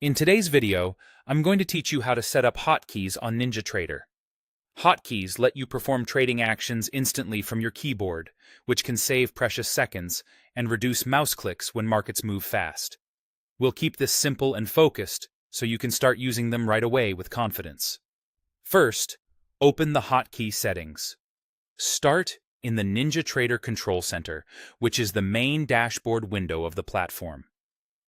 In today's video, I'm going to teach you how to set up hotkeys on Ninjatrader. Hotkeys let you perform trading actions instantly from your keyboard, which can save precious seconds and reduce mouse clicks when markets move fast. We'll keep this simple and focused so you can start using them right away with confidence. First, open the hotkey settings. Start in the Ninjatrader Control Center, which is the main dashboard window of the platform.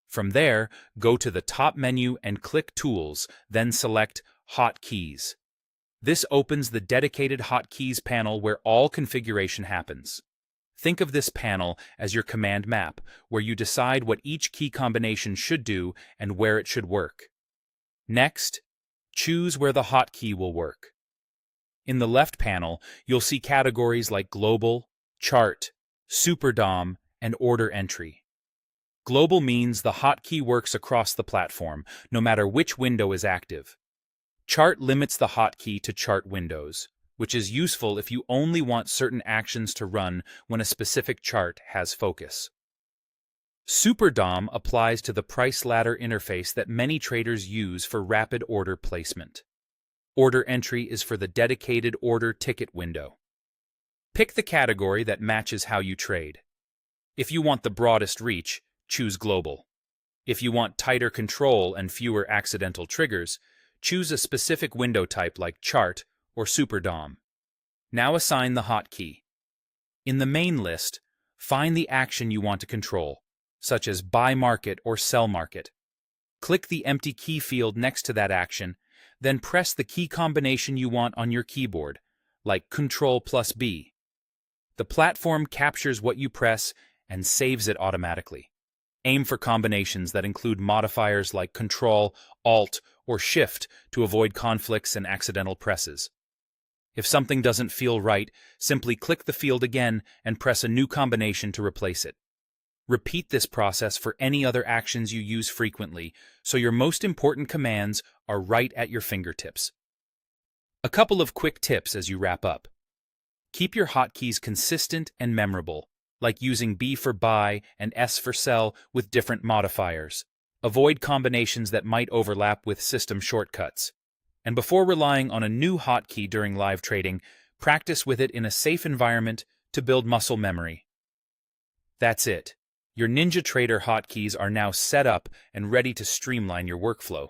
From there, go to the top menu and click Tools, then select Hotkeys. This opens the dedicated Hotkeys panel where all configuration happens. Think of this panel as your command map, where you decide what each key combination should do and where it should work. Next, choose where the hotkey will work. In the left panel, you'll see categories like Global, Chart, Super DOM, and Order Entry. Global means the hotkey works across the platform, no matter which window is active. Chart limits the hotkey to chart windows, which is useful if you only want certain actions to run when a specific chart has focus. Super DOM applies to the price ladder interface that many traders use for rapid order placement. Order Entry is for the dedicated order ticket window. Pick the category that matches how you trade. If you want the broadest reach, choose Global. If you want tighter control and fewer accidental triggers, choose a specific window type like Chart or Super DOM. Now assign the hotkey. In the main list, find the action you want to control, such as Buy Market or Sell Market. Click the empty key field next to that action, then press the key combination you want on your keyboard, like Ctrl+B. The platform captures what you press and saves it automatically. Aim for combinations that include modifiers like Control, Alt, or Shift to avoid conflicts and accidental presses. If something doesn't feel right, simply click the field again and press a new combination to replace it. Repeat this process for any other actions you use frequently, so your most important commands are right at your fingertips. A couple of quick tips as you wrap up. Keep your hotkeys consistent and memorable, like using B for buy and S for sell with different modifiers. Avoid combinations that might overlap with system shortcuts. And before relying on a new hotkey during live trading, practice with it in a safe environment to build muscle memory. That's it. Your Ninjatrader hotkeys are now set up and ready to streamline your workflow.